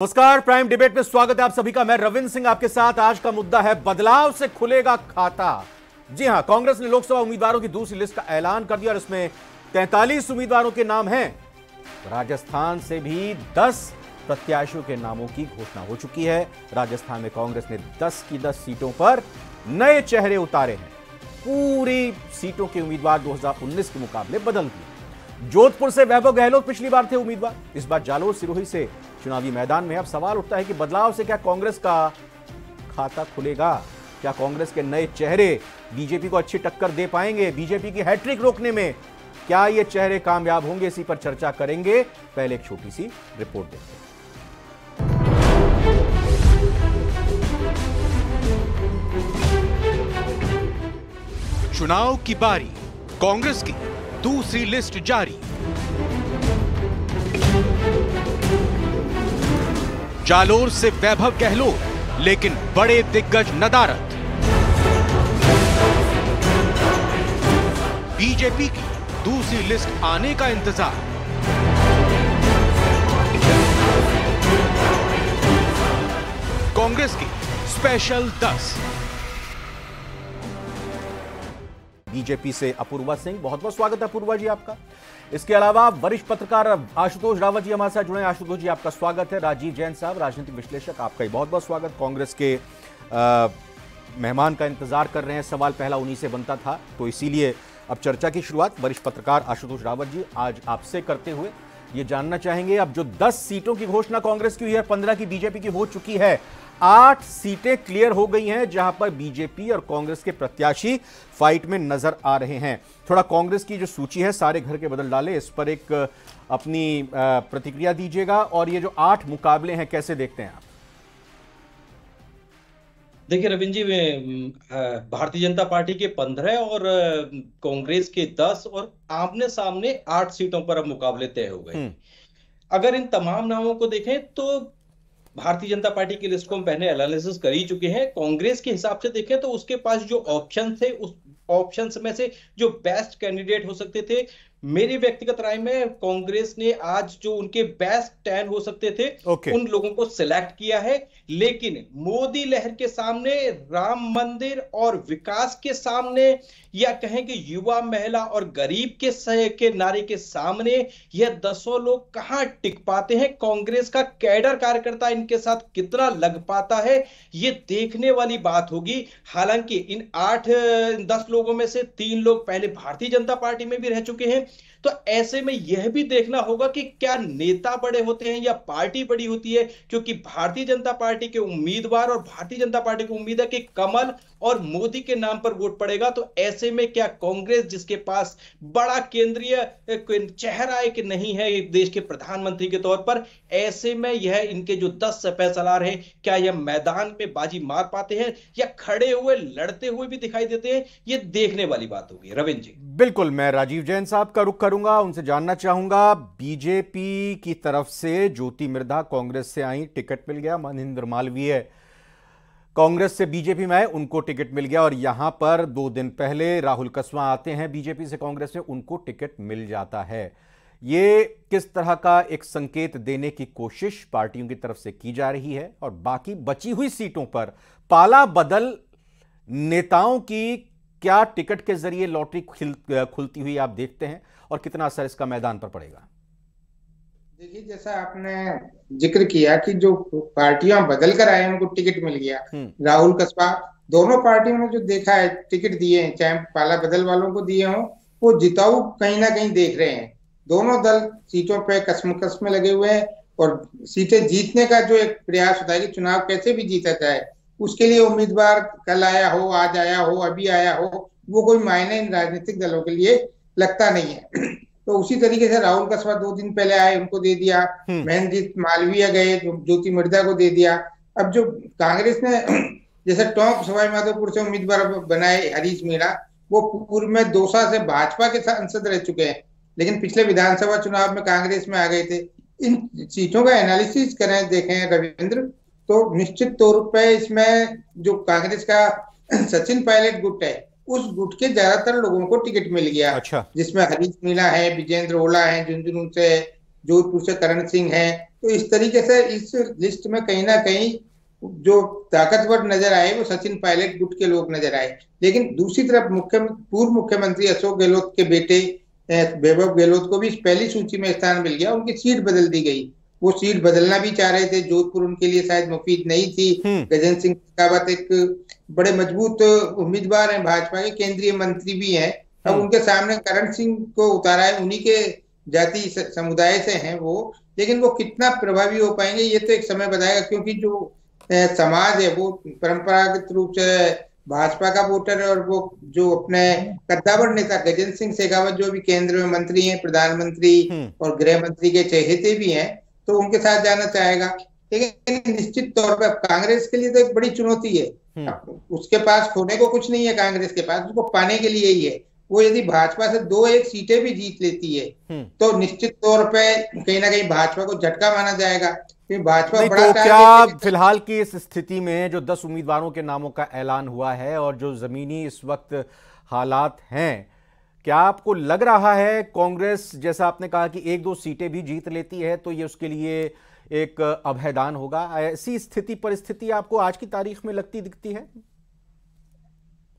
नमस्कार, prime debate में स्वागत है आप सभी का। मैं रविंद्र सिंह आपके साथ। आज का मुद्दा है बदलाव से खुलेगा खाता। जी हां, कांग्रेस ने लोकसभा उम्मीदवारों की दूसरी लिस्ट का ऐलान कर दिया और इसमें 43 उम्मीदवारों के नाम हैं। राजस्थान से भी 10 प्रत्याशियों के नामों की घोषणा हो चुकी है। राजस्थान में कांग्रेस ने 10 की 10 सीटों पर नए चेहरे उतारे हैं। पूरी सीटों के उम्मीदवार 2019 के मुकाबले बदल दिए। जोधपुर से वैभव गहलोत पिछली बार थे उम्मीदवार, इस बार जालोर सिरोही से चुनावी मैदान में। अब सवाल उठता है कि बदलाव से क्या कांग्रेस का खाता खुलेगा? क्या कांग्रेस के नए चेहरे बीजेपी को अच्छी टक्कर दे पाएंगे? बीजेपी की हैट्रिक रोकने में क्या ये चेहरे कामयाब होंगे? इसी पर चर्चा करेंगे। पहले एक छोटी सी रिपोर्ट देखते हैं। चुनाव की बारी, कांग्रेस की दूसरी लिस्ट जारी। जालोर से वैभव गहलोत, लेकिन बड़े दिग्गज नदारद। बीजेपी की दूसरी लिस्ट आने का इंतजार। कांग्रेस की स्पेशल 10। बीजेपी से अपूर्वा सिंह, बहुत बहुत स्वागत है अपूर्वा जी आपका। इसके अलावा वरिष्ठ पत्रकार आशुतोष रावत जी हमारे साथ जुड़े हैं। आशुतोष जी आपका स्वागत है। राजीव जैन साहब, राजनीतिक विश्लेषक, आपका ही बहुत बहुत स्वागत। कांग्रेस के मेहमान का इंतजार कर रहे हैं। सवाल पहला उन्हीं से बनता था, तो इसीलिए अब चर्चा की शुरुआत वरिष्ठ पत्रकार आशुतोष रावत जी आज आपसे करते हुए ये जानना चाहेंगे, अब जो 10 सीटों की घोषणा कांग्रेस की हुई है, 15 की बीजेपी की हो चुकी है, 8 सीटें क्लियर हो गई हैं जहां पर बीजेपी और कांग्रेस के प्रत्याशी फाइट में नजर आ रहे हैं। थोड़ा कांग्रेस की जो सूची है, सारे घर के बदल डाले, इस पर एक अपनी प्रतिक्रिया दीजिएगा। और ये जो 8 मुकाबले हैं, कैसे देखते हैं आप? देखिए रविंद्र जी, भारतीय जनता पार्टी के 15 और कांग्रेस के 10 और आमने सामने 8 सीटों पर अब मुकाबले तय हो गए। अगर इन तमाम नामों को देखें तो भारतीय जनता पार्टी की लिस्ट को हम पहले एनालिसिस कर ही चुके हैं। कांग्रेस के हिसाब से देखें तो उसके पास जो ऑप्शन थे, उस ऑप्शंस में से जो बेस्ट कैंडिडेट हो सकते थे, मेरी व्यक्तिगत राय में कांग्रेस ने आज जो उनके बेस्ट 10 हो सकते थे, उन लोगों को सिलेक्ट किया है। लेकिन मोदी लहर के सामने, राम मंदिर और विकास के सामने, या कहें कि युवा, महिला और गरीब के नारे के सामने यह 10 लोग कहां टिक पाते हैं, कांग्रेस का कैडर कार्यकर्ता इनके साथ कितना लग पाता है, यह देखने वाली बात होगी। हालांकि इन 10 लोगों में से 3 लोग पहले भारतीय जनता पार्टी में भी रह चुके हैं, तो ऐसे में यह भी देखना होगा कि क्या नेता बड़े होते हैं या पार्टी बड़ी होती है, क्योंकि भारतीय जनता पार्टी के उम्मीदवार और भारतीय जनता पार्टी को उम्मीद है कि कमल और मोदी के नाम पर वोट पड़ेगा। तो ऐसे में क्या कांग्रेस, जिसके पास बड़ा केंद्रीय चेहरा है कि नहीं है देश के प्रधानमंत्री के तौर पर, ऐसे में यह इनके जो 10 पैसालार हैं, क्या यह मैदान में बाजी मार पाते हैं या खड़े हुए लड़ते हुए भी दिखाई देते हैं, यह देखने वाली बात होगी। रविंद्र जी, बिल्कुल, मैं राजीव जैन साहब का रुख करूंगा, उनसे जानना चाहूंगा। बीजेपी की तरफ से ज्योति मिर्धा कांग्रेस से आई, टिकट मिल गया। महेंद्र मालवीय कांग्रेस से बीजेपी में आए, उनको टिकट मिल गया। और यहां पर 2 दिन पहले राहुल कसवा आते हैं बीजेपी से कांग्रेस में, उनको टिकट मिल जाता है। ये किस तरह का एक संकेत देने की कोशिश पार्टियों की तरफ से की जा रही है? और बाकी बची हुई सीटों पर पाला बदल नेताओं की क्या टिकट के जरिए लॉटरी खुलती हुई आप देखते हैं, और कितना असर इसका मैदान पर पड़ेगा? देखिए, जैसा आपने जिक्र किया कि जो पार्टियां बदल कर आए उनको टिकट मिल गया। राहुल कसबा, दोनों पार्टियों ने जो देखा है टिकट दिए हैं, चाहे पाला बदल वालों को दिए हों, वो जिताऊ कहीं ना कहीं देख रहे हैं। दोनों दल सीटों पे कसम में लगे हुए हैं और सीटें जीतने का जो एक प्रयास होता है कि चुनाव कैसे भी जीता जाए, उसके लिए उम्मीदवार कल आया हो, आज आया हो, अभी आया हो, वो कोई मायने इन राजनीतिक दलों के लिए लगता नहीं है। तो उसी तरीके से राहुल कसवा 2 दिन पहले आए, उनको दे दिया। महेंद्र मालवीय गए, ज्योति मिर्धा को दे दिया। अब जो कांग्रेस ने जैसे टोंक सवाई माधोपुर से उम्मीदवार बनाए हरीश मीणा, वो पूर्व में दौसा से भाजपा के सांसद रह चुके हैं, लेकिन पिछले विधानसभा चुनाव में कांग्रेस में आ गए थे। इन सीटों का एनालिसिस करें, देखें रविंद्र, तो निश्चित तौर पे इसमें जो कांग्रेस का सचिन पायलट गुट है, उस गुट के ज्यादातर लोगों को टिकट मिल गया। अच्छा। जिसमें हरीश मीणा है, विजेंद्र ओला है, झुंझुनू से, जोधपुर से करण सिंह है, तो इस तरीके से इस लिस्ट में कहीं ना कहीं जो ताकतवर नजर आए वो सचिन पायलट गुट के लोग नजर आए। लेकिन दूसरी तरफ पूर्व मुख्यमंत्री अशोक गहलोत के बेटे वैभव गहलोत को भी पहली सूची में स्थान मिल गया, उनकी सीट बदल दी गई। वो सीट बदलना भी चाह रहे थे, जोधपुर उनके लिए शायद मुफीद नहीं थी। गजेंद्र सिंह शेखावत एक बड़े मजबूत उम्मीदवार हैं, भाजपा के केंद्रीय मंत्री भी हैं। अब उनके सामने करण सिंह को उतारा है, उन्हीं के जाति समुदाय से हैं वो, लेकिन वो कितना प्रभावी हो पाएंगे ये तो एक समय बताएगा, क्योंकि जो समाज है वो परंपरागत रूप से भाजपा का वोटर है। और वो जो अपने कद्दावर नेता गजेंद्र सिंह शेखावत जो भी केंद्र में मंत्री हैं, प्रधानमंत्री और गृह मंत्री के चहेते भी हैं, तो उनके साथ जाना चाहेगा। लेकिन निश्चित तौर पर कांग्रेस के लिए तो एक बड़ी चुनौती है। उसके पास खोने को कुछ नहीं है, कांग्रेस के पास उसको पाने के लिए ही है। वो यदि भाजपा से 2-1 सीटें भी जीत लेती है तो निश्चित तौर पे कहीं ना कहीं भाजपा को झटका माना जाएगा। भाजपा बड़ा तो क्या फिलहाल की इस स्थिति में जो 10 उम्मीदवारों के नामों का ऐलान हुआ है और जो जमीनी इस वक्त हालात हैं, क्या आपको लग रहा है कांग्रेस, जैसा आपने कहा कि 1-2 सीटें भी जीत लेती है तो ये उसके लिए एक अभयदान होगा, ऐसी स्थिति परिस्थिति आपको आज की तारीख में लगती दिखती है?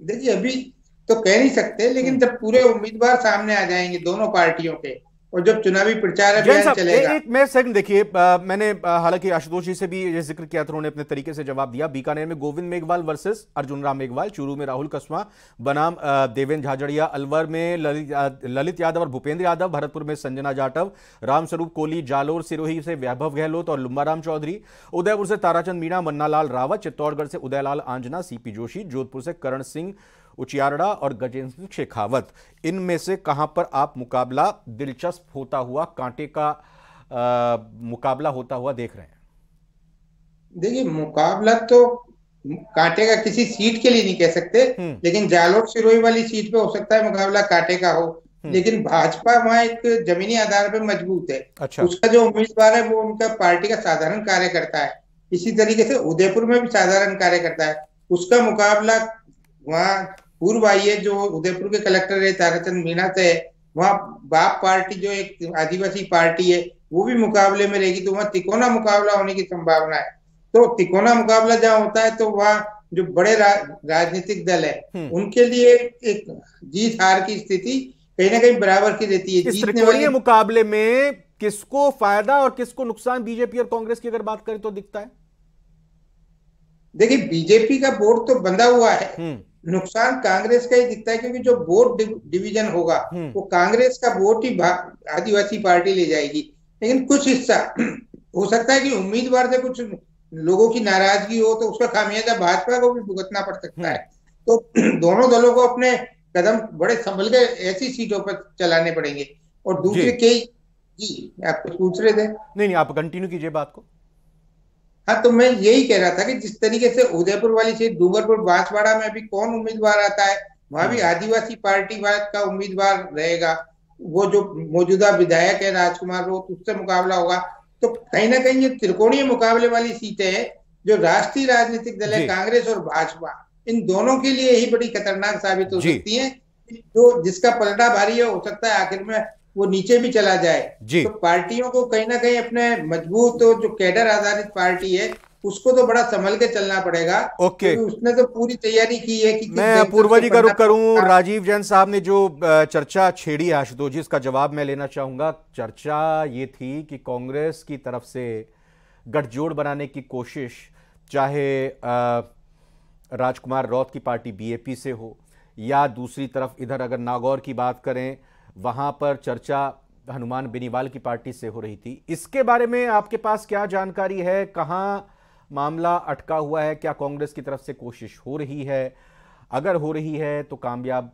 देखिए अभी तो कह नहीं सकते, लेकिन जब पूरे उम्मीदवार सामने आ जाएंगे दोनों पार्टियों के और जब चुनावी प्रचार अभियान चलेगा। एक मैं सेकंड देखिए, मैंने हालांकि आशुतोष जी से भी ये जिक्र किया था, उन्होंने अपने तरीके से जवाब दिया। बीकानेर में गोविंद मेघवाल वर्सेस अर्जुन राम मेघवाल, चूरू में राहुल कस्वां बनाम देवेंद्र झाझड़िया, अलवर में ललित यादव और भूपेंद्र यादव, भरतपुर में संजना जाटव, रामस्वरूप कोहली, जालोर सिरोही से वैभव गहलोत और लुम्बाराम चौधरी, उदयपुर से ताराचंद मीणा, मन्नालाल रावत, चित्तौड़गढ़ से उदयलाल आंजना, सीपी जोशी, जोधपुर से करण सिंह उचियारड़ा और गजेंद्र सिंह शेखावत। इनमें से कहां पर आप मुकाबला दिलचस्प होता हुआ, कांटे का मुकाबला होता हुआ देख रहे हैं? देखिए मुकाबला तो कांटे का किसी सीट के लिए नहीं कह सकते, लेकिन जालोर सिरोही वाली सीट पे हो सकता है मुकाबला कांटे का हो। लेकिन भाजपा वहां एक जमीनी आधार पर मजबूत है। अच्छा। उसका जो उम्मीदवार है वो उनका पार्टी का साधारण कार्यकर्ता है। इसी तरीके से उदयपुर में भी साधारण कार्यकर्ता है। उसका मुकाबला वहाँ पूर्व आई है जो उदयपुर के कलेक्टर है ताराचंद मीणा से, वहाँ बाप पार्टी जो एक आदिवासी पार्टी है वो भी मुकाबले में रहेगी, तो वहाँ तिकोना मुकाबला होने की संभावना है। तो तिकोना मुकाबला जहाँ होता है तो वहाँ जो बड़े राजनीतिक दल है उनके लिए एक जीत हार की स्थिति कहीं ना कहीं बराबर की रहती है। इस त्रिकोणीय मुकाबले में किसको फायदा और किसको नुकसान बीजेपी और कांग्रेस की अगर बात करें तो दिखता है? देखिए बीजेपी का बोर्ड तो बंधा हुआ है, नुकसान कांग्रेस का ही दिखता है, क्योंकि जो वोट डिवीजन होगा वो कांग्रेस का वोट ही आदिवासी पार्टी ले जाएगी। लेकिन कुछ हिस्सा हो सकता है कि उम्मीदवार से कुछ लोगों की नाराजगी हो तो उसका खामियाजा भाजपा को भी भुगतना पड़ सकता है। तो दोनों दलों को अपने कदम बड़े संभल के ऐसी सीटों पर चलाने पड़ेंगे। और दूसरे कई जी आप कुछ पूछ रहे थे? नहीं, आप कंटिन्यू कीजिए बात को। हाँ, तो मैं यही कह रहा था कि जिस तरीके से उदयपुर वाली सीट डूंगरपुर बांसवाड़ा में भी कौन उम्मीदवार आता है, वहां भी आदिवासी पार्टी का उम्मीदवार रहेगा। वो जो मौजूदा विधायक है राजकुमार रोत, उससे मुकाबला होगा। तो कहीं ना कहीं ये त्रिकोणीय मुकाबले वाली सीटें हैं जो राष्ट्रीय राजनीतिक दल है कांग्रेस और भाजपा, इन दोनों के लिए ही बड़ी खतरनाक साबित हो सकती है। जो जिसका पलड़ा भारी है हो सकता है आखिर में वो नीचे भी चला जाए। तो पार्टियों को कहीं ना कहीं अपने मजबूत जो कैडर आधारित पार्टी है उसको तो बड़ा संभल के चलना पड़ेगा। ओके, उसने तो पूरी तैयारी की है कि मैं अपूर्वा जी का रुख करूं। राजीव जैन साहब ने जो चर्चा छेड़ी है आशुतोष जी, इसका जवाब मैं लेना चाहूंगा। चर्चा ये थी कि कांग्रेस की तरफ से गठजोड़ बनाने की कोशिश, चाहे राजकुमार रौत की पार्टी बीएपी से हो या दूसरी तरफ इधर अगर नागौर की बात करें वहां पर चर्चा हनुमान बेनीवाल की पार्टी से हो रही थी। इसके बारे में आपके पास क्या जानकारी है? कहां मामला अटका हुआ है? क्या कांग्रेस की तरफ से कोशिश हो रही है? अगर हो रही है तो कामयाब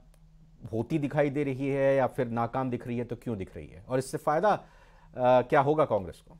होती दिखाई दे रही है या फिर नाकाम दिख रही है तो क्यों दिख रही है? और इससे फायदा क्या होगा कांग्रेस को?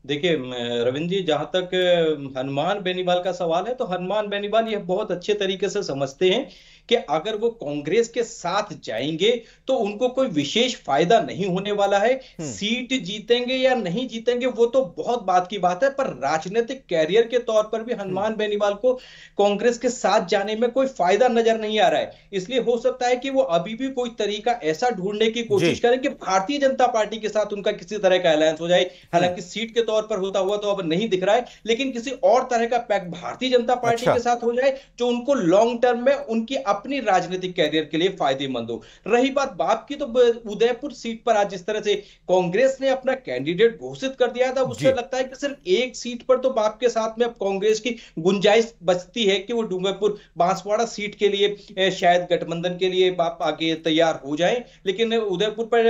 देखिए रविंद्र जी, जहां तक हनुमान बेनीवाल का सवाल है तो हनुमान बेनीवाल ये बहुत अच्छे तरीके से समझते हैं कि अगर वो कांग्रेस के साथ जाएंगे तो उनको कोई विशेष फायदा नहीं होने वाला है। सीट जीतेंगे या नहीं जीतेंगे वो तो बहुत बात की बात है, पर राजनीतिक कैरियर के तौर पर भी हनुमान बेनीवाल को कांग्रेस के साथ जाने में कोई फायदा नजर नहीं आ रहा है। इसलिए हो सकता है कि वो अभी भी कोई तरीका ऐसा ढूंढने की कोशिश करें कि भारतीय जनता पार्टी के साथ उनका किसी तरह का अलायंस हो जाए। हालांकि सीट के तौर पर होता हुआ तो अब नहीं दिख रहा है, लेकिन किसी और तरह का पैक्ट भारतीय जनता पार्टी के साथ हो जाए जो उनको लॉन्ग टर्म में उनकी अपनी राजनीतिक कैरियर के लिए फायदेमंद हो। रही बात बाप की, तो उदयपुर सीट पर आज जिस तरह से कांग्रेस ने अपना कैंडिडेट घोषित कर दिया था, उससे लगता है कि सिर्फ एक सीट पर तो बाप के साथ में अब कांग्रेस की गुंजाइश बचती है कि वो डूंगरपुर बांसवाड़ा सीट के लिए शायद गठबंधन के लिए बाप आगे तैयार हो जाए। लेकिन उदयपुर पर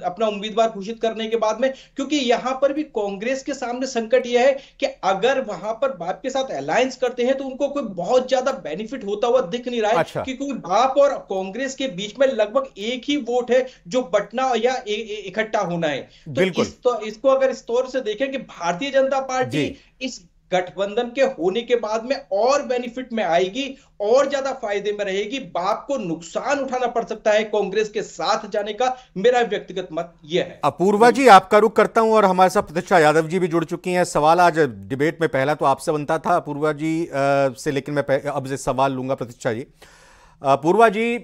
अपना उम्मीदवार घोषित करने के बाद में, क्योंकि यहां पर भी कांग्रेस के सामने संकट यह है कि अगर वहां पर बाप के साथ अलायंस करते हैं तो उनको कोई बहुत ज्यादा बेनिफिट होता हुआ दिख नहीं रहा है। क्योंकि बाप और कांग्रेस के बीच में लगभग एक ही वोट है जो बटना या इकट्ठा होना है। तो इसको अगर इस तौर से देखें कि भारतीय जनता पार्टी इस गठबंधन के होने के बाद में और बेनिफिट में आएगी और ज्यादा फायदे में रहेगी, बाप को नुकसान उठाना पड़ सकता है कांग्रेस के साथ जाने का, मेरा व्यक्तिगत मत यह है। अपूर्वा जी, आपका रुख करता हूं और हमारे साथ प्रतीक्षा यादव जी भी जुड़ चुकी हैं। सवाल आज डिबेट में पहला तो आपसे बनता था अपूर्वा जी से, लेकिन मैं अब से सवाल लूंगा प्रतीक्षा जी। अपूर्वा जी,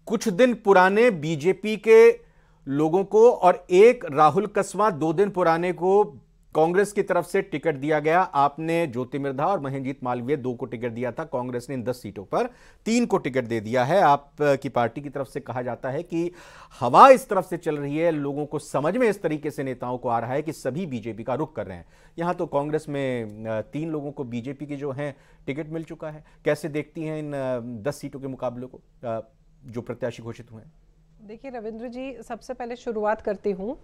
कुछ दिन पुराने बीजेपी के लोगों को और एक राहुल कस्वां 2 दिन पुराने को कांग्रेस की तरफ से टिकट दिया गया। आपने ज्योति मिर्धा और महेंद्रजीत मालवीय 2 को टिकट दिया था, कांग्रेस ने इन 10 सीटों पर 3 को टिकट दे दिया है। आपकी पार्टी की तरफ से कहा जाता है कि हवा इस तरफ से चल रही है, लोगों को समझ में इस तरीके से नेताओं को आ रहा है कि सभी बीजेपी का रुख कर रहे हैं। यहां तो कांग्रेस में 3 लोगों को बीजेपी के जो हैं टिकट मिल चुका है। कैसे देखती हैं इन 10 सीटों के मुकाबले को जो प्रत्याशी घोषित हुए हैं? देखिए रविंद्र जी, सबसे पहले शुरुआत करती हूं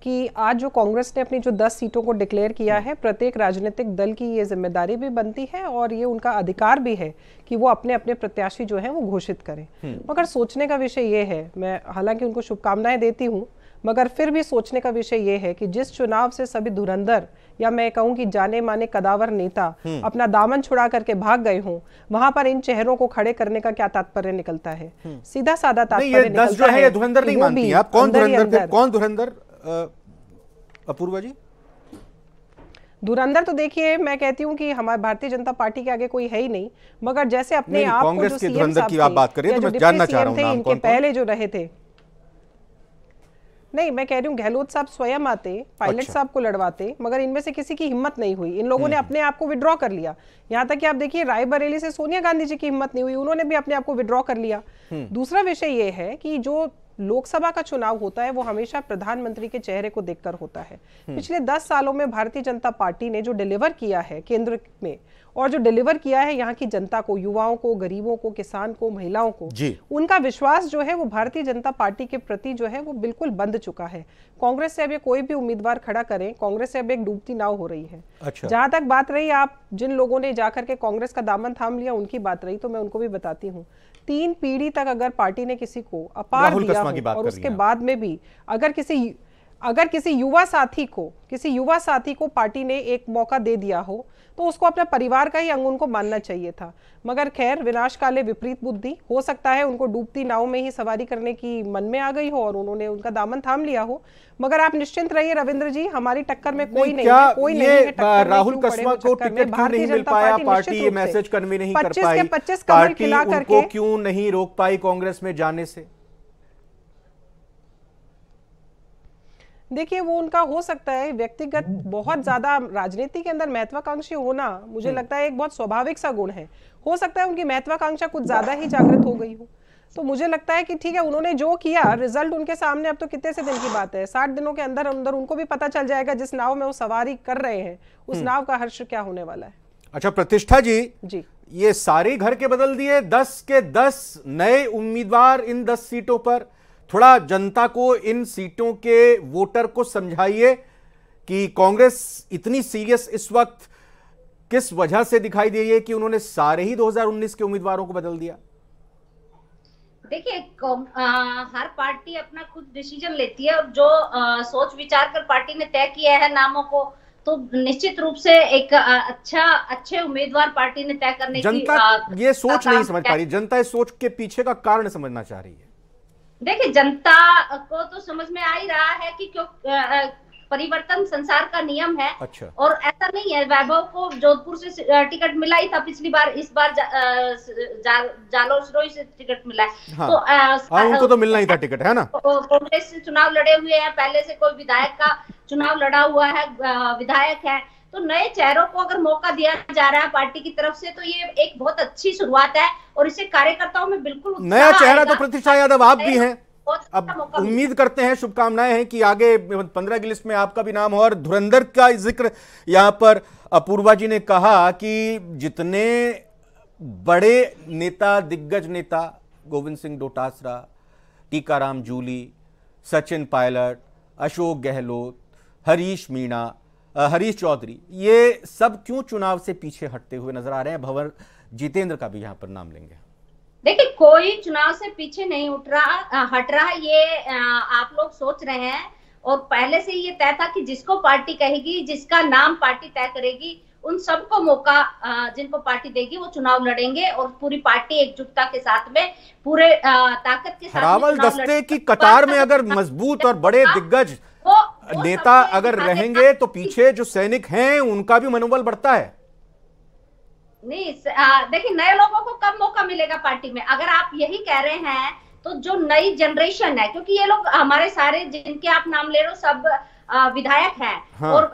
कि आज जो कांग्रेस ने अपनी जो 10 सीटों को डिक्लेयर किया है, प्रत्येक राजनीतिक दल की ये जिम्मेदारी भी बनती है और ये उनका अधिकार भी है कि वो अपने अपने प्रत्याशी जो हैं वो घोषित करें। मगर सोचने का विषय ये है, मैं हालांकि उनको शुभकामनाएं देती हूँ, मगर फिर भी सोचने का विषय ये है कि जिस चुनाव से सभी धुरंधर या मैं कहूं कि जाने माने कदावर नेता अपना दामन छुड़ा करके भाग गए हों, वहां पर इन चेहरों को खड़े करने का क्या तात्पर्य निकलता है? सीधा साधा तात्पर्य निकलता है। ये धुरंधर नहीं मानती आप? कौन धुरंधर? कौन धुरंधर अपूर्वा जी? धुरंधर तो देखिए, मैं कहती हूँ कि हमारे भारतीय जनता पार्टी के आगे कोई है ही नहीं। मगर जैसे अपने आप को जो सीएम साहब की आप बात करें तो मैं जानना चाह रहा हूं इनके पहले जो रहे थे, नहीं मैं कह रही हूँ गहलोत साहब स्वयं आते, पायलट साहब को लड़वाते, मगर इनमें से किसी की हिम्मत नहीं हुई। इन लोगों ने अपने आप को विड्रॉ कर लिया। यहाँ तक कि आप देखिए रायबरेली से सोनिया गांधी जी की हिम्मत नहीं हुई, उन्होंने भी अपने आप को विड्रॉ कर लिया। दूसरा विषय ये है कि जो लोकसभा का चुनाव होता है वो हमेशा प्रधानमंत्री के चेहरे को देखकर होता है। पिछले 10 सालों में भारतीय जनता पार्टी ने जो डिलीवर किया है केंद्र में, और जो डिलीवर किया है यहाँ की जनता को, युवाओं को, गरीबों को, किसान को, महिलाओं को, उनका विश्वास जो है वो भारतीय जनता पार्टी के प्रति जो है वो बिल्कुल बंद चुका है। कांग्रेस से अब ये कोई भी उम्मीदवार खड़ा करें, कांग्रेस से अब एक डूबती नाव हो रही है। जहां तक बात रही आप जिन लोगों ने जाकर के कांग्रेस का दामन थाम लिया उनकी बात रही, तो मैं उनको भी बताती हूँ 3 पीढ़ी तक अगर पार्टी ने किसी को अपार दिया हो और उसके बाद में भी अगर किसी युवा साथी को पार्टी ने एक मौका दे दिया हो तो उसको अपने परिवार का ही अंग उनको मानना चाहिए था। मगर खैर, विनाश काले विपरीत बुद्धि, हो सकता है उनको डूबती नाव में ही सवारी करने की मन में आ गई हो और उन्होंने उनका दामन थाम लिया हो। मगर आप निश्चिंत रहिए रविंद्र जी, हमारी टक्कर में कोई नहीं है, कोई नहीं है। राहुल कस्वां को टिकट क्यों नहीं मिल पाया? पार्टी ये मैसेज कन्वे नहीं कर पाई, 25 कमल खिला करके क्यों नहीं रोक पाई कांग्रेस में जाने से? देखिए, वो उनका हो सकता है व्यक्तिगत बहुत ज्यादा राजनीति के अंदर महत्वाकांक्षी होना, मुझे लगता है एक बहुत स्वाभाविक सा गुण है। हो सकता है उनकी महत्वाकांक्षा कुछ ज्यादा ही जागृत हो गई हो। तो मुझे लगता है कि ठीक है, उन्होंने जो किया, रिजल्ट उनके सामने, अब तो कितने से दिन की बात है, 60 दिनों के अंदर अंदर उनको भी पता चल जाएगा जिस नाव में वो सवारी कर रहे हैं उस नाव का हर्ष क्या होने वाला है। अच्छा प्रतिष्ठा जी, ये सारे घर के बदल दिए, 10 के 10 नए उम्मीदवार इन 10 सीटों पर। थोड़ा जनता को, इन सीटों के वोटर को समझाइए कि कांग्रेस इतनी सीरियस इस वक्त किस वजह से दिखाई दे रही है कि उन्होंने सारे ही 2019 के उम्मीदवारों को बदल दिया। देखिए, हर पार्टी अपना खुद डिसीजन लेती है और जो सोच विचार कर पार्टी ने तय किया है नामों को, तो निश्चित रूप से एक अच्छे उम्मीदवार पार्टी ने तय करने की जनता ये सोच नहीं समझ पा रही, जनता इस सोच के पीछे का कारण समझना चाह रही है। देखिए, जनता को तो समझ में आ ही रहा है कि क्यों परिवर्तन संसार का नियम है। अच्छा। और ऐसा नहीं है, वैभव को जोधपुर से टिकट मिला ही था पिछली बार, इस बार जालोर से टिकट मिला है। हाँ। तो उनको तो मिलना ही था टिकट, है ना। कांग्रेस से चुनाव लड़े हुए हैं, पहले से कोई विधायक का चुनाव लड़ा हुआ है, विधायक है, तो नए चेहरों को अगर मौका दिया जा रहा है पार्टी की तरफ से, तो ये एक बहुत अच्छी शुरुआत है और इससे कार्यकर्ताओं में बिल्कुल नया चेहरा तो प्रतिष्ठा यादव आप भी हैं। अब उम्मीद करते हैं, शुभकामनाएं हैं कि आगे 15 की लिस्ट में आपका भी नाम हो। और धुरंधर का जिक्र यहां पर अपूर्वा जी ने कहा कि जितने बड़े नेता, दिग्गज नेता, गोविंद सिंह डोटासरा, टीकाराम जूली, सचिन पायलट, अशोक गहलोत, हरीश मीणा, हरीश चौधरी, ये सब क्यों चुनाव से पीछे हटते हुए नजर आ रहे हैं? भंवर जितेंद्र का भी यहां पर नाम लेंगे। देखिए, कोई चुनाव से पीछे नहीं हट रहा, ये आप लोग सोच रहे हैं। और पहले से ये तय था कि जिसको पार्टी कहेगी, जिसका नाम पार्टी तय करेगी, उन सबको मौका जिनको पार्टी देगी वो चुनाव लड़ेंगे। और पूरी पार्टी एकजुटता के साथ में, पूरे ताकत के साथ हरावल दस्ते की कतार में अगर मजबूत और बड़े दिग्गज नेता अगर रहेंगे तो पीछे जो सैनिक हैं उनका भी मनोबल बढ़ता है। नहीं, देखिए, नए लोगों को कब मौका मिलेगा पार्टी में? अगर आप यही कह रहे हैं तो जो नई जनरेशन है, क्योंकि ये लोग हमारे सारे जिनके आप नाम ले रहे हो सब विधायक हैं। हाँ। और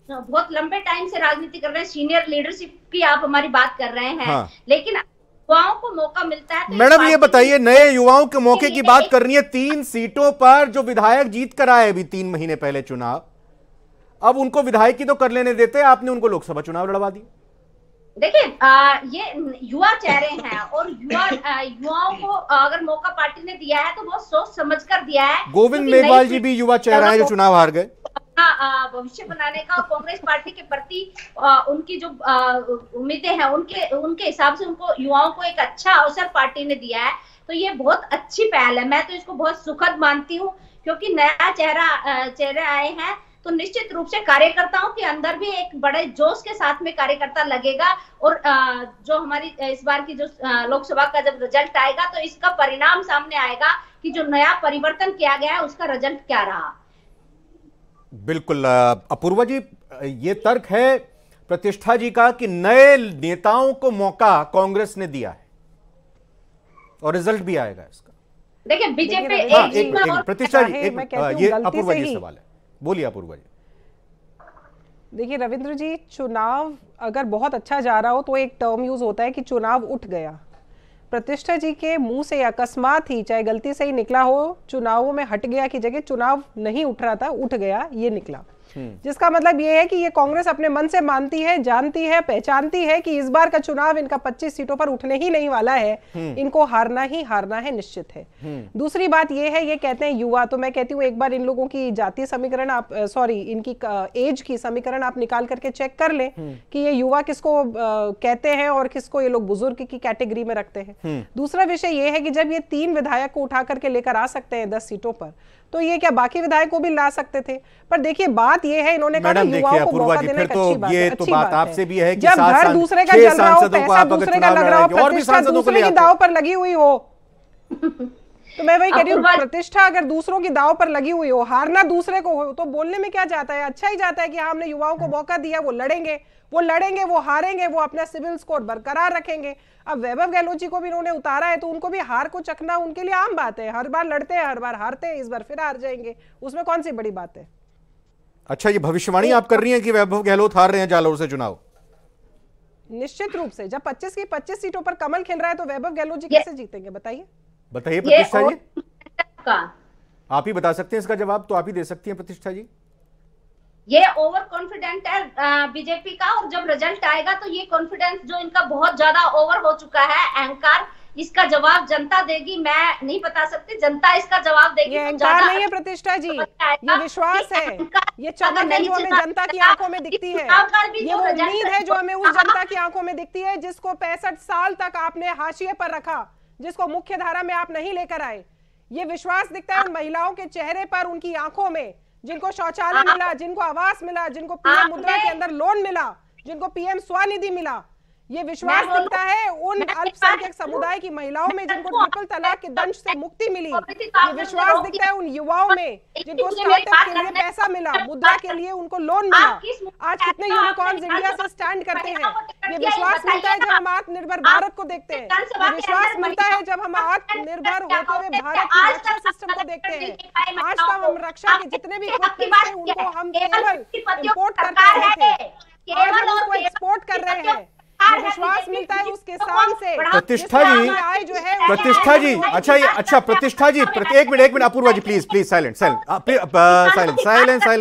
बहुत लंबे टाइम से राजनीति कर रहे हैं, सीनियर लीडरशिप की आप हमारी बात कर रहे हैं। हाँ। लेकिन युवाओं को मौका मिलता है तो मैडम ये बताइए, नए युवाओं के मौके की बात कर रही है। 3 सीटों पर जो विधायक जीत कर आए अभी 3 महीने पहले चुनाव, अब उनको विधायक की तो कर लेने देते, आपने उनको लोकसभा चुनाव लड़वा दी। देखिए, ये युवा चेहरे हैं और युवाओं को अगर मौका पार्टी ने दिया है तो बहुत सोच समझ कर दिया है। गोविंद मेघवाल जी भी युवा चेहरा है जो चुनाव हार गए। भविष्य बनाने का, कांग्रेस पार्टी के प्रति उनकी जो उम्मीदें हैं, उनके हिसाब से उनको युवाओं को एक अच्छा अवसर पार्टी ने दिया है। तो ये बहुत अच्छी पहल है, मैं तो इसको बहुत सुखद मानती हूँ, क्योंकि नया चेहरे आए हैं तो निश्चित रूप से कार्यकर्ताओं के अंदर भी एक बड़े जोश के साथ में कार्यकर्ता लगेगा। और जो हमारी इस बार की जो लोकसभा का जब रिजल्ट आएगा तो इसका परिणाम सामने आएगा कि जो नया परिवर्तन किया गया है उसका रिजल्ट क्या रहा। बिल्कुल अपूर्वा जी, ये तर्क है प्रतिष्ठा जी का कि नए नेताओं को मौका कांग्रेस ने दिया है और रिजल्ट भी आएगा इसका। देखिए, बीजेपी एक प्रतिष्ठा जी, ये अपूर्वा जी सवाल है, बोलिए अपूर्वा जी। देखिए रविंद्र जी, चुनाव अगर बहुत अच्छा जा रहा हो तो एक टर्म यूज होता है कि चुनाव उठ गया। प्रतिष्ठा जी के मुंह से अकस्मात ही, चाहे गलती से ही निकला हो, चुनावों में हट गया की जगह चुनाव नहीं उठ रहा था, उठ गया, ये निकला। जिसका मतलब ये है कि ये कांग्रेस अपने मन से मानती है, जानती है, पहचानती है कि इस बार का चुनाव इनका 25 सीटों पर उठने ही नहीं वाला है, इनको हारना ही हारना है, निश्चित है। दूसरी बात ये है, ये कहते हैं युवा, तो मैं कहती हूँ एक बार इन लोगों की जातीय समीकरण आप इनकी एज की समीकरण आप निकाल करके चेक कर लें कि ये युवा किसको कहते हैं और किसको ये लोग बुजुर्ग की कैटेगरी में रखते हैं। दूसरा विषय ये है कि जब ये 3 विधायक को उठा करके लेकर आ सकते हैं 10 सीटों पर, तो ये क्या बाकी विधायक को भी ला सकते थे? पर देखिए बात ये है, इन्होंने कहा युवाओं को मौका देना एक अच्छी बात है। ये तो बात आपसे भी है कि जब घर दूसरे का चल रहा हो, पैसा दूसरे का लग रहा हो, प्रतिष्ठा दूसरे की दाव पर लगी हुई हो, तो मैं वही कह रही हूँ, प्रतिष्ठा अगर दूसरों की दाव पर लगी हुई हो, हारना दूसरे को हो, तो बोलने में क्या जाता है? अच्छा ही जाता है कि हमने युवाओं को मौका दिया, वो लड़ेंगे, वो हारेंगे, वो अपना सिविल स्कोर बरकरार रखेंगे। अब वैभव गहलोत जी को भी इन्होंने उतारा है तो उनको भी हार को चखना उनके लिए आम बात है। हर बार लड़ते हैं, हर बार हारते हैं, इस बार फिर हार जाएंगे, उसमें कौन सी बड़ी बात है? अच्छा, ये भविष्यवाणी आप कर रही हैं कि वैभव गहलोत हार रहे हैं जालोर से चुनाव? निश्चित रूप से जब 25 की 25 सीटों पर कमल खिल रहा है तो वैभव गहलोत जी कैसे जीतेंगे? बताइए प्रतिष्ठा जी, आप ही बता सकते हैं इसका जवाब, तो आप ही दे सकती हैं प्रतिष्ठा जी। ये ओवर कॉन्फिडेंट है बीजेपी का, और जब रिजल्ट आएगा तो ये कॉन्फिडेंस जो इनका बहुत ज्यादा ओवर हो चुका है, अहंकार, इसका जवाब जनता देगी। मैं नहीं बता सकती, जनता इसका जवाब देगी। ये अहंकार नहीं है प्रतिष्ठा जी, ये विश्वास है, ये चमक है जो हमें जनता की आंखों में दिखती है, ये वो उम्मीद है जो हमें उस जनता की आंखों में दिखती है जिसको 65 साल तक आपने हाशिए पर रखा, जिसको मुख्य धारा में आप नहीं लेकर आए। ये विश्वास दिखता है उन महिलाओं के चेहरे पर, उनकी आंखों में, जिनको शौचालय मिला, जिनको आवास मिला, जिनको पीएम मुद्रा के अंदर लोन मिला, जिनको पीएम स्वनिधि मिला, ये विश्वास दिखता है उन अल्पसंख्यक समुदाय की महिलाओं में जिनको ट्रिपल तलाक के दंश से मुक्ति मिली। ये विश्वास दिखता है उन युवाओं में जिनको स्टार्टअप के लिए पैसा मिला, मुद्रा के लिए उनको लोन मिला। आज कितने यूनिकॉर्न्स इंडिया से स्टैंड करते हैं। ये विश्वास मिलता है जब हम आत्मनिर्भर भारत को देखते हैं। ये विश्वास मिलता है जब हम आत्मनिर्भर होते हुए भारत के रक्षा सिस्टम को देखते हैं। आज तक हम रक्षा के जितने भी इक्विपमेंट्स थे उनको हम केवल इंपोर्ट करते रहे थे, आज हम उसको एक्सपोर्ट कर रहे हैं। विश्वास मिलता है उस किसान से। प्रतिष्ठा जी, प्रतिष्ठा जी, अच्छा प्रतिष्ठा जी, एक minute Apurva ji, please silent,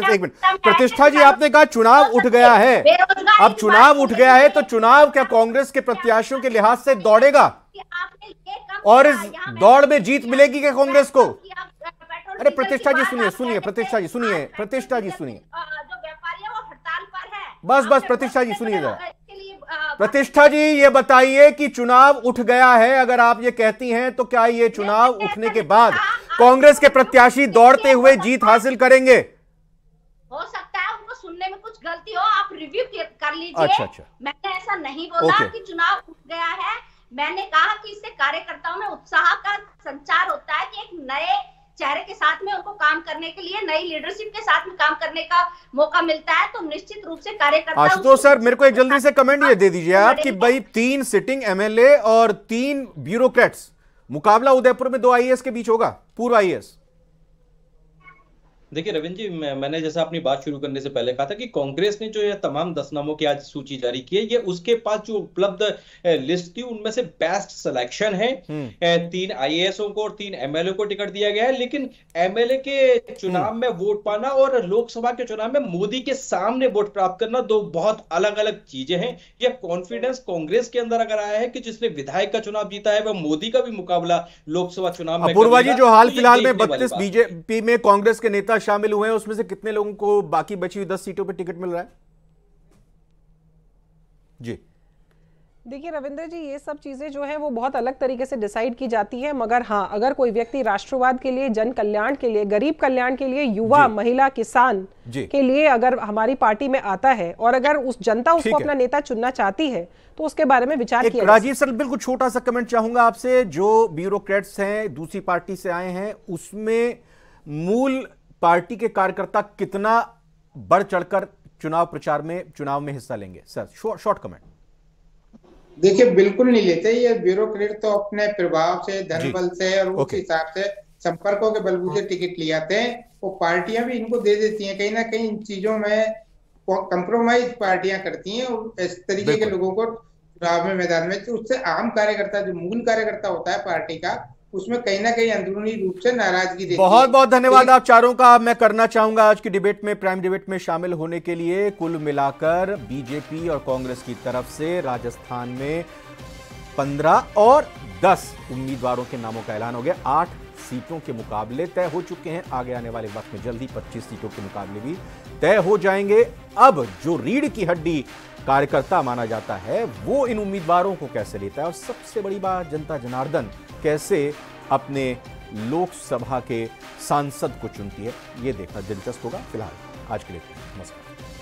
एक मिनट। प्रतिष्ठा जी, आपने कहा चुनाव उठ गया है, अब चुनाव उठ गया है तो चुनाव क्या कांग्रेस के प्रत्याशियों के लिहाज से दौड़ेगा और इस दौड़ में जीत मिलेगी क्या कांग्रेस को? अरे प्रतिष्ठा जी सुनिए, प्रतिष्ठा जी सुनिए, बस प्रतिष्ठा जी सुनिए जरा। प्रतिष्ठा जी, ये बताइए कि चुनाव उठ गया है, अगर आप ये कहती हैं तो क्या ये चुनाव उठने के बाद कांग्रेस के प्रत्याशी दौड़ते हुए जीत हासिल करेंगे? हो सकता है उनको सुनने में कुछ गलती हो, आप रिव्यू कर लीजिए। अच्छा। मैंने ऐसा नहीं बोला कि चुनाव उठ गया है। मैंने कहा कि इससे कार्यकर्ताओं में उत्साह का संचार होता है कि एक नए चेहरे के साथ में उनको काम करने के लिए, नई लीडरशिप के साथ में काम करने का मौका मिलता है, तो निश्चित रूप से कार्यकर्ता। आशुतोष सर, मेरे को एक जल्दी से कमेंट ये दे दीजिए आप कि भाई 3 सिटिंग एमएलए और 3 ब्यूरोक्रेट्स, मुकाबला उदयपुर में 2 आईएएस के बीच होगा, पूर्व आईएएस। देखिए रविंद्र जी, मैंने जैसा अपनी बात शुरू करने से पहले कहा था कि कांग्रेस ने जो ये तमाम 10 नामों की आज सूची जारी की है, ये उसके पास जो उपलब्ध लिस्ट थी उनमें से बेस्ट सिलेक्शन है। 3 आईएएसओं को और 3 एमएलए को टिकट दिया गया है, लेकिन एमएलए के चुनाव में वोट पाना और लोकसभा के चुनाव में मोदी के सामने वोट प्राप्त करना 2 बहुत अलग अलग चीजें हैं। यह कॉन्फिडेंस कांग्रेस के अंदर अगर आया है कि जिसने विधायक का चुनाव जीता है वह मोदी का भी मुकाबला लोकसभा चुनाव में। अपूर्वा जी, जो हाल फिलहाल में 32 बीजेपी में कांग्रेस के नेता शामिल हुए हैं, उसमें से कितने लोगों को बाकी बची हुई 10 सीटों पर टिकट मिल रहा है? जी देखिए रविंद्र जी, ये सब चीजें जो है वो बहुत अलग तरीके से डिसाइड की जाती है, मगर हाँ, अगर कोई व्यक्ति राष्ट्रवाद के लिए, जन कल्याण के लिए, गरीब कल्याण के लिए, युवा, महिला, किसान के लिए अगर हमारी पार्टी में आता है और अगर उस जनता उसको अपना नेता चुनना चाहती है तो उसके बारे में विचार किया। राजीव सर, बिल्कुल छोटा सा कमेंट चाहूंगा आपसे। जो ब्यूरोक्रेट्स हैं, दूसरी पार्टी से आए हैं, उसमें मूल पार्टी के कार्यकर्ता कितना बढ़ चढ़कर चुनाव में हिस्सा लेंगे? Sir short comment. देखिए, बिल्कुल नहीं लेते। ये ब्यूरोक्रेट तो अपने प्रभाव से, धन बल से और उस हिसाब से संपर्कों के बलबूते टिकट ले आते हैं। वो पार्टियां भी इनको दे देती हैं, कहीं ना कहीं इन चीजों में कंप्रोमाइज पार्टियां करती हैं और इस तरीके के लोगों को चुनाव में मैदान में, तो उससे आम कार्यकर्ता, जो मूल कार्यकर्ता होता है पार्टी का, उसमें कहीं ना कहीं अंदरूनी रूप से नाराजगी देखी। बहुत बहुत धन्यवाद आप चारों का मैं करना चाहूंगा आज की डिबेट में, प्राइम डिबेट में शामिल होने के लिए। कुल मिलाकर बीजेपी और कांग्रेस की तरफ से राजस्थान में 15 और 10 उम्मीदवारों के नामों का ऐलान हो गया। 8 सीटों के मुकाबले तय हो चुके हैं। आगे आने वाले वक्त में जल्दी 25 सीटों के मुकाबले भी तय हो जाएंगे। अब जो रीढ़ की हड्डी कार्यकर्ता माना जाता है वो इन उम्मीदवारों को कैसे लेता है, और सबसे बड़ी बात, जनता जनार्दन कैसे अपने लोकसभा के सांसद को चुनती है, ये देखना दिलचस्प होगा। फिलहाल आज के लिए नमस्कार।